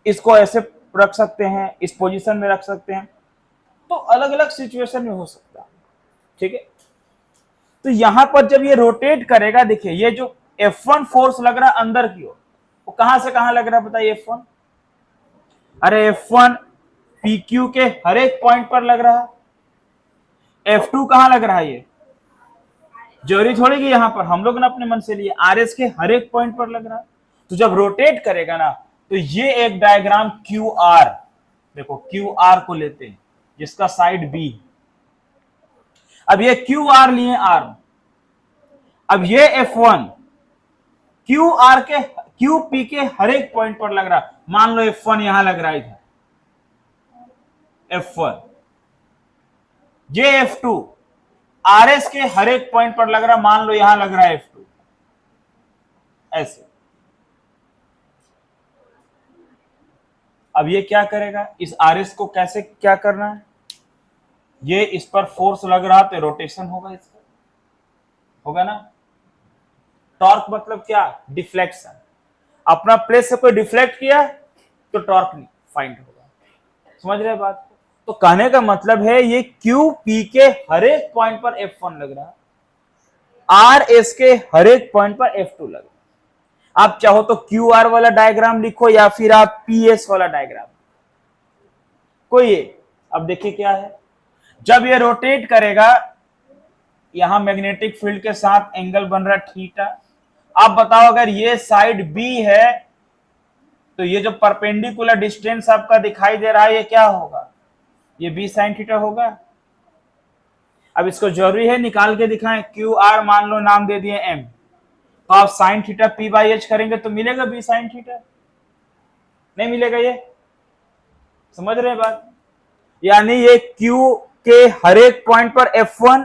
इसको ऐसे रख सकते हैं, इस पोजीशन में रख सकते हैं, तो अलग अलग सिचुएशन में हो सकता है, ठीक है। तो यहां पर जब ये रोटेट करेगा, देखिए ये जो F1 फोर्स लग रहा है अंदर की ओर, वो कहां से कहां लग रहा है बताइए F1, अरे F1 PQ के हर एक पॉइंट पर लग रहा है। F2 कहां लग रहा है, ये जरूरी थोड़ी कि यहां पर, हम लोग ने अपने मन से लिए, RS के हर एक पॉइंट पर लग रहा है। तो जब रोटेट करेगा ना, तो ये एक डायग्राम QR, देखो QR को लेते हैं जिसका साइड B, अब ये QR लिए आर्म, अब ये F1 QR के QP के हर एक पॉइंट पर लग रहा, मान लो F1 यहां लग रहा है, इधर F1, ये F2 आर एस के हर एक पॉइंट पर लग रहा, मान लो यहां लग रहा है F2, ऐसे। अब ये क्या करेगा, इस आर एस को कैसे क्या करना है, ये इस पर फोर्स लग रहा तो रोटेशन होगा, इसका होगा ना। टॉर्क मतलब क्या, डिफ्लेक्शन। अपना प्लेस से कोई डिफ्लेक्ट किया तो टॉर्क नहीं फाइंड होगा, समझ रहे बात। तो कहने का मतलब है ये क्यू पी के हर एक पॉइंट पर F1 लग रहा, आर एस के हर एक पॉइंट पर F2 लग रहा। आप चाहो तो क्यू आर वाला डायग्राम लिखो या फिर आप पी एस वाला डायग्राम, कोई एक। अब देखिए क्या है, जब ये रोटेट करेगा, यहां मैग्नेटिक फील्ड के साथ एंगल बन रहा थीटा। आप बताओ अगर ये साइड बी है तो ये जो परपेंडिकुलर डिस्टेंस आपका दिखाई दे रहा है ये क्या होगा, ये बी साइन थीटा होगा। अब इसको जरूरी है निकाल के दिखाएं, क्यू आर मान लो नाम दे दिए एम, तो आप sine theta P by H करेंगे तो मिलेगा बी साइन थीटा, नहीं मिलेगा, ये समझ रहे हैं बात। यानी ये क्यू के हर एक पॉइंट पर F1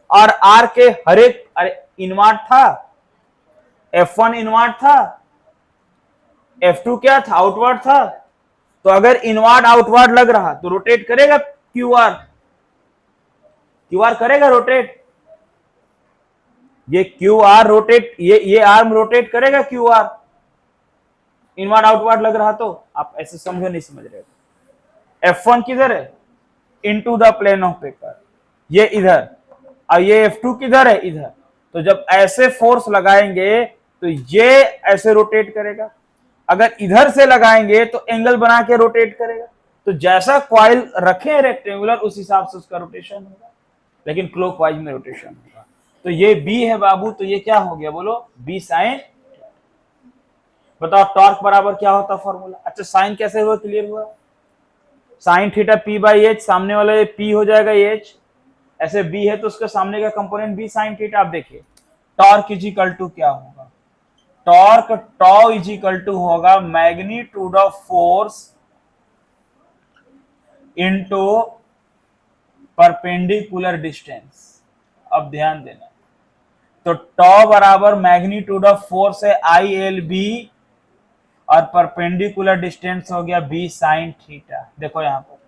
और आर के हर एक, अरे इनवर्ट था, F1 इनवर्ट था, F2 क्या था, आउटवर्ड था। तो अगर इनवर्ड आउटवर्ड लग रहा तो रोटेट करेगा क्यू आर करेगा रोटेट, ये क्यू आर रोटेट, ये आर्म रोटेट करेगा क्यू आर, इनवर्ड आउटवर्ड लग रहा। तो आप ऐसे समझो, नहीं समझ रहे। F1 किधर है, into the plane of paper, ये इधर, और ये F2 किधर है, इधर। तो जब ऐसे फोर्स लगाएंगे तो ये ऐसे रोटेट करेगा, अगर इधर से लगाएंगे तो एंगल बना के रोटेट करेगा। तो जैसा कॉइल रखे रेक्टेंगुलर उस हिसाब से उसका रोटेशन होगा, लेकिन क्लॉकवाइज में रोटेशन होगा। तो ये बी है बाबू, तो ये क्या हो गया बोलो, बी साइन। बताओ टॉर्क बराबर क्या होता फॉर्मूला। अच्छा साइन कैसे हुआ, क्लियर हुआ, sine theta P by H, सामने वाला ये पी हो जाएगा एच, ऐसे बी है तो उसके सामने का कंपोनेंट बी साइन थीटा। आप देखिए टॉर्क इज इक्वल टू क्या होगा, torque tau is equal to होगा magnitude of force into perpendicular distance. अब ध्यान देना, तो टॉ बराबर मैग्नीट्यूड ऑफ फोर्स है आई एल बी, और परपेंडिकुलर डिस्टेंस हो गया बी साइन थीटा। देखो यहां पर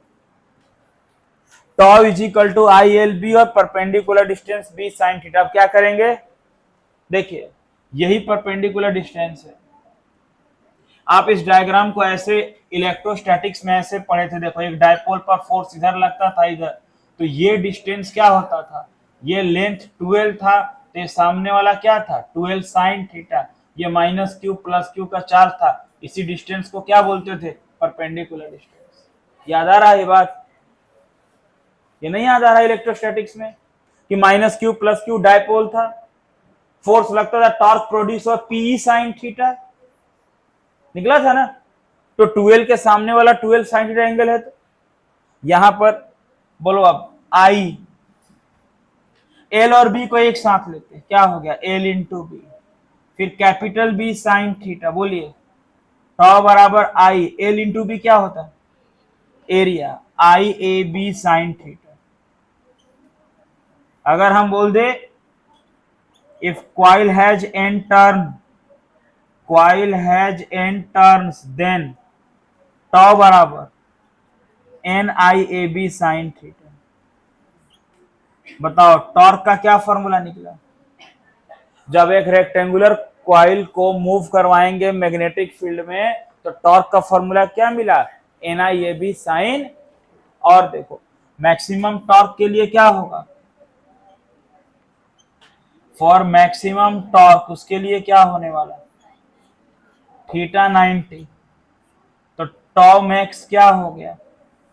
tau is equal to I L B और perpendicular distance B sine theta. अब क्या करेंगे, देखिए यही परपेंडिकुलर डिस्टेंस है। आप इस डायग्राम को ऐसे इलेक्ट्रोस्टैटिक्स में ऐसे पढ़े थे, देखो एक डायपोल पर फोर्स इधर लगता था इधर, तो ये डिस्टेंस क्या होता था, ये लेंथ 12 था, तो ये सामने वाला क्या था 12 साइन थीटा, ये माइनस क्यू प्लस क्यू का चार्ज था। इसी डिस्टेंस को क्या बोलते थे, परपेंडिकुलर डिस्टेंस। याद आ रहा है ये बात, ये नहीं याद आ रहा है इलेक्ट्रोस्टैटिक्स में कि minus Q plus Q dipole था, फोर्स लगता था, टॉर्क प्रोड्यूस हुआ पी साइन थीटा, निकला था ना। तो 12 के सामने वाला 12 साइन थीटा एंगल है, तो यहां पर बोलो अब आई, एल और बी को एक साथ लेते हैं, क्या हो गया एल इंटू बी, फिर कैपिटल बी साइन थीटा, बोलिए टॉ बराबर आई, एल इंटू बी क्या होता है area, I a b sine theta. अगर हम बोल दे if coil has n turns then tau बराबर n I a b sine theta. बताओ टॉर्क का क्या फॉर्मूला निकला, जब एक रेक्टेंगुलर कॉइल को मूव करवाएंगे मैग्नेटिक फील्ड में तो टॉर्क का फॉर्मूला क्या मिला, n I a b sine. और देखो मैक्सिमम टॉर्क के लिए क्या होगा, फॉर मैक्सिमम टॉर्क उसके लिए क्या होने वाला, थीटा 90। तो टॉ मैक्स क्या हो गया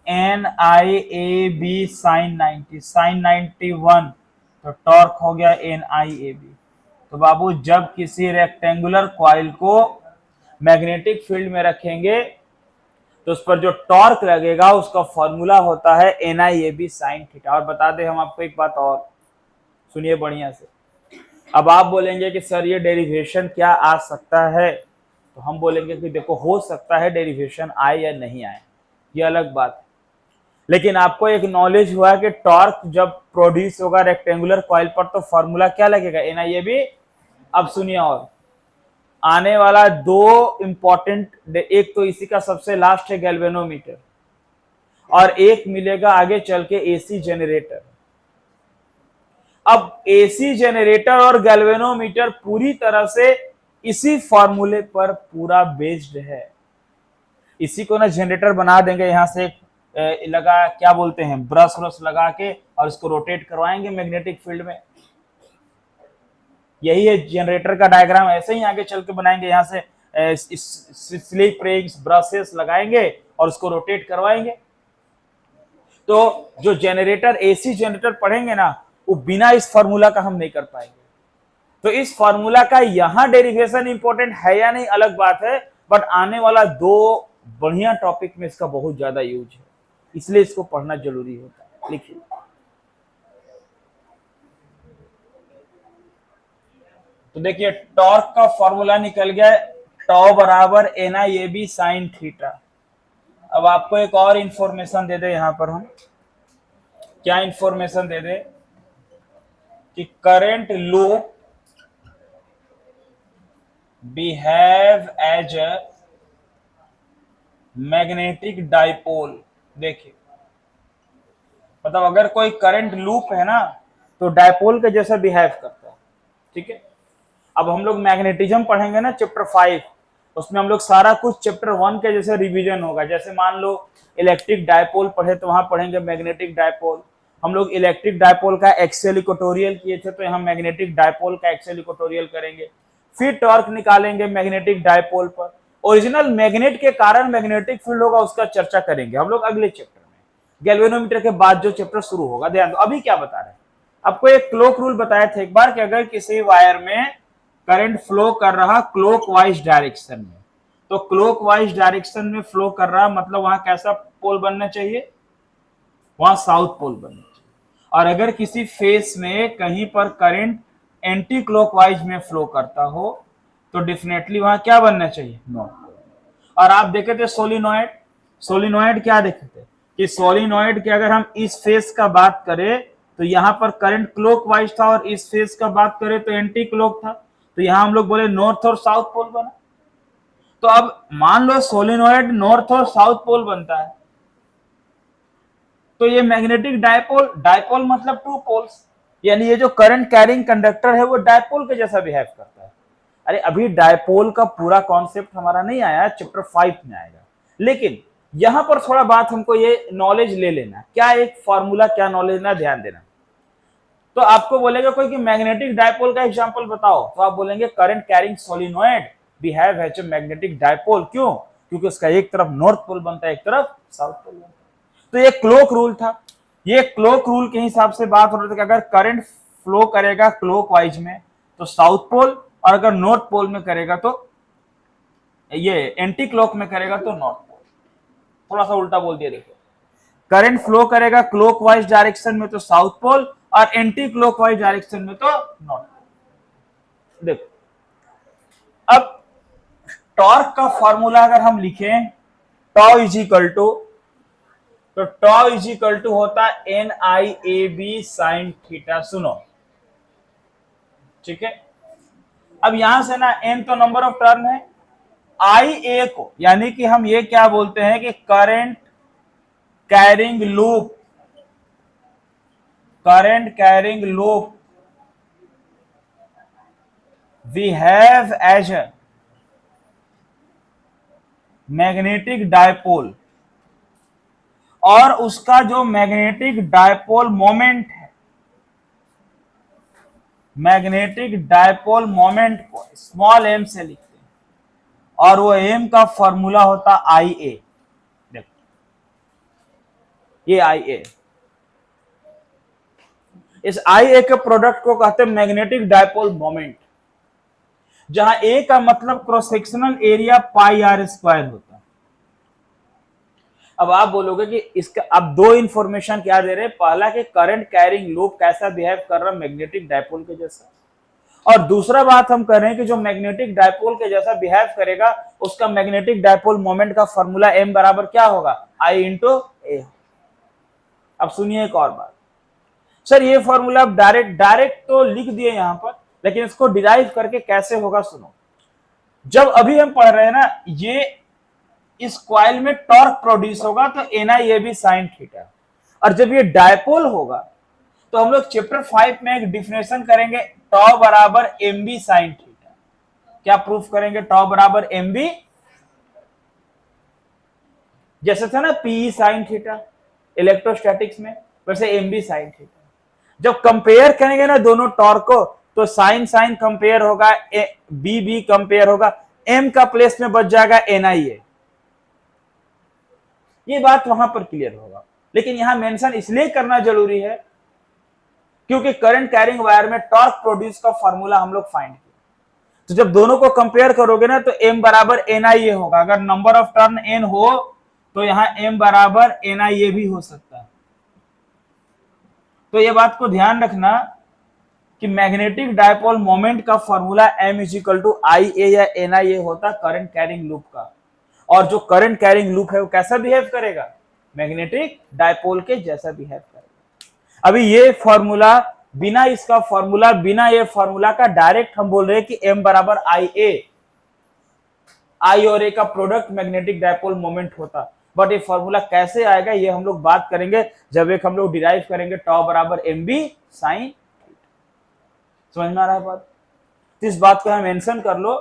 n I a b sine 90, sine 91, तो टॉर्क हो गया एन आई ए बी। तो बाबू जब किसी रेक्टेंगुलर कॉइल को मैग्नेटिक फील्ड में रखेंगे तो उस पर जो टॉर्क लगेगा उसका फॉर्मूला होता है n I a b sine theta. और बता दें हम आपको एक बात और, सुनिए बढ़िया से। अब आप बोलेंगे कि सर ये डेरिवेशन क्या आ सकता है, तो हम बोलेंगे कि देखो हो सकता है डेरिवेशन आए या नहीं आए, ये अलग बात है, लेकिन आपको एक नॉलेज हुआ कि टॉर्क जब प्रोड्यूस होगा रेक्टेंगुलर कॉइल पर तो फॉर्मूला क्या लगेगा, NIAB। अब सुनिए, और आने वाला दो इंपॉर्टेंट, एक तो इसी का सबसे लास्ट है गैल्वेनोमीटर, और एक मिलेगा आगे चल के AC जनरेटर। अब AC जनरेटर और गैल्वेनोमीटर पूरी तरह से इसी फॉर्मूले पर पूरा बेस्ड है। इसी को ना जनरेटर बना देंगे, यहां से लगा क्या बोलते हैं ब्रश व्रश लगा के, और इसको रोटेट करवाएंगे मैग्नेटिक फील्ड में। यही है जनरेटर का डायग्राम, ऐसे ही आगे चल के बनाएंगे, यहाँ से स्लिप रिंग्स ब्रशेस लगाएंगे और उसको रोटेट करवाएंगे। तो जो जनरेटर AC जनरेटर पढ़ेंगे ना, वो बिना इस फॉर्मूला का हम नहीं कर पाएंगे। तो इस फॉर्मूला का यहां डेरिवेशन इंपॉर्टेंट है या नहीं अलग बात है, बट आने वाला दो बढ़िया टॉपिक में इसका बहुत ज्यादा यूज है, इसलिए इसको पढ़ना जरूरी होता है। लिखिए, तो देखिए टॉर्क का फॉर्मूला निकल गया, टॉ बराबर NIAB साइन थीटा। अब आपको एक और इंफॉर्मेशन दे दे, यहां पर हम क्या इंफॉर्मेशन दे दे कि current loop behave as a magnetic dipole. देखिए, मतलब अगर कोई करंट लूप है ना, तो डाइपोल के जैसा बिहेव करता है, ठीक है। अब हम लोग मैग्नेटिज्म पढ़ेंगे ना चैप्टर 5, उसमें हम लोग सारा कुछ चैप्टर 1 के जैसे रिवीजन होगा। जैसे मान लो इलेक्ट्रिक डाइपोल पढ़े तो वहां पढ़ेंगे मैग्नेटिक डाइपोल। हम लोग इलेक्ट्रिक डाइपोल का एक्सियल इक्वेटोरियल किए थे, तो यहाँ मैग्नेटिक डाइपोल का एक्सियल इक्वेटोरियल करेंगे। फिर टॉर्क निकालेंगे मैग्नेटिक डाइपोल पर, ओरिजिनल मैग्नेट के कारण मैग्नेटिक फील्ड होगा, उसका चर्चा करेंगे हम लोग अगले चैप्टर में, गैल्वेनोमीटर के बाद जो चैप्टर शुरू होगा। ध्यान दो, अभी क्या बता रहे हैं आपको, एक क्लॉक रूल बताया था एक बार कि अगर किसी वायर में करंट फ्लो कर रहा क्लॉकवाइज डायरेक्शन में, तो क्लॉकवाइज डायरेक्शन में फ्लो कर रहा मतलब वहां कैसा पोल बनना चाहिए, वहां साउथ पोल बनना चाहिए। और अगर किसी फेस में कहीं पर करंट एंटी क्लॉकवाइज में फ्लो करता हो तो डेफिनेटली वहां क्या बनना चाहिए, नॉर्थ पोल। और आप देखे थे सोलिनॉइड, सोलिनॉइड क्या देखे थे कि सोलिनॉइड के अगर हम इस फेस का बात करें तो यहां पर करंट क्लॉकवाइज था, और इस फेस का बात करें तो एंटी क्लॉक था, तो यहां हम लोग बोले नॉर्थ और साउथ पोल बना। तो अब मान लो सोलिनॉइड नॉर्थ और साउथ पोल बनता है, तो ये मैग्नेटिक डाइपोल, डाइपोल मतलब टू पोल्स, यानी ये जो करंट कैरिंग कंडक्टर है वो डाइपोल के जैसा बिहेव करता है। अरे अभी डाइपोल का पूरा कॉन्सेप्ट हमारा नहीं आया, चैप्टर 5 में आएगा, लेकिन यहां पर थोड़ा बात हमको ये नॉलेज ले लेना, क्या एक फॉर्मूला क्या नॉलेज ना, ध्यान देना। तो आपको बोलेगा कोई कि मैग्नेटिक डाइपोल का एग्जांपल बताओ, तो आप बोलेंगे current carrying solenoid behave as a magnetic dipole. क्यों? क्योंकि उसका एक तरफ नॉर्थ पोल बनता है, एक तरफ साउथ पोल बनता है। तो ये क्लॉक रूल था, ये क्लॉक रूल के हिसाब से बात हो रही थी कि अगर करंट फ्लो करेगा क्लॉकवाइज में तो साउथ पोल, और अगर नॉर्थ पोल में करेगा तो ये एंटी क्लॉक में करेगा तो नॉर्थ पोल। थोड़ा सा उल्टा बोल दिया, देखो, करंट फ्लो करेगा क्लॉकवाइज डायरेक्शन में तो साउथ पोल, और एंटी क्लॉकवाइज डायरेक्शन में तो नॉर्थ पोल। देखो, अब टॉर्क का फॉर्मूला अगर हम लिखें, टॉ इज इक्वल टू, तो टॉ इज इक्वल टू होता है NIAB साइन थीटा। सुनो, ठीक है। अब यहां से ना n तो नंबर ऑफ टर्न है, IA को यानी कि हम ये क्या बोलते हैं कि current carrying loop, current carrying loop behave as a magnetic dipole, और उसका जो मैग्नेटिक डाइपोल मोमेंट है, मैग्नेटिक डाइपोल मोमेंट को स्मॉल m से लिखते हैं, और वो m का फॉर्मूला होता IA। देखो, ये IA, इस IA के प्रोडक्ट को कहते हैं मैग्नेटिक डाइपोल मोमेंट, जहां A का मतलब cross sectional area pi r square होता है। अब आप बोलोगे कि इसका अब दो इंफॉर्मेशन क्या दे रहे हैं, पहला कि करंट कैरिंग लूप कैसा बिहेव कर रहा है मैग्नेटिक डाइपोल के जैसा, और दूसरा बात हम कर रहे हैं कि जो मैग्नेटिक डाइपोल के जैसा बिहेव करेगा उसका मैग्नेटिक डाइपोल मोमेंट का फॉर्मूला m बराबर क्या होगा, I इंटू A। अब सुनिए एक और बात, सर ये फॉर्मूला आप डायरेक्ट तो लिख दिए यहां पर, लेकिन इसको डिराइव करके कैसे होगा सुनो। जब अभी हम पढ़ रहे हैं ना, ये इस कॉइल में टॉर्क प्रोड्यूस होगा तो NiAb sin थीटा, और जब ये डायपोल होगा तो हम लोग चैप्टर 5 में एक डिफिनेशन करेंगे, टॉ बराबर mb sin थीटा। क्या प्रूफ करेंगे? टॉ बराबर mb, जैसे था ना PE sin थीटा इलेक्ट्रोस्टैटिक्स में, वैसे mb sin थीटा। जब कंपेयर करेंगे ना दोनों टॉर्क को, तो साइन साइन कंपेयर होगा, बी बी कंपेयर होगा, m का प्लेस में बच जाएगा NiA। ये बात वहां पर क्लियर होगा, लेकिन यहां मेंशन इसलिए करना जरूरी है क्योंकि करंट कैरिंग वायर में टॉर्क प्रोड्यूस का फॉर्मूला हम लोग फाइंड किया। तो जब दोनों को कंपेयर करोगे ना तो m बराबर NiA होगा। अगर नंबर ऑफ टर्न n हो तो यहां m बराबर NiA भी हो सकता है। तो ये बात को ध्यान रखना कि मैग्नेटिक डायपोल मोमेंट का formula m is equal to IA या NiA होता करंट कैरिंग लूप का, और जो करंट कैरिंग लूप है वो कैसा बिहेव करेगा? मैग्नेटिक डायपोल के जैसा बिहेव करेगा। अभी ये फॉर्मूला बिना इसका फॉर्मूला, बिना ये फॉर्मूला का डायरेक्ट हम बोल रहे हैं कि m बराबर IA, I और A का प्रोडक्ट मैग्नेटिक डायपोल मोमेंट होता। बट ये फॉर्मूला कैसे आएगा ये हम लोग बात करेंगे जब एक हम लोग डिराइव करेंगे टॉ बराबर mb sin। समझ में आ रहा है बात? इस बात को हम मेंशन कर लो।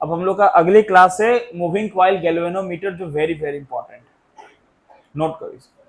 अब हम लोग का अगली क्लास है मूविंग कॉइल गैल्वेनोमीटर, जो वेरी वेरी इंपॉर्टेंट है, नोट करो इसको।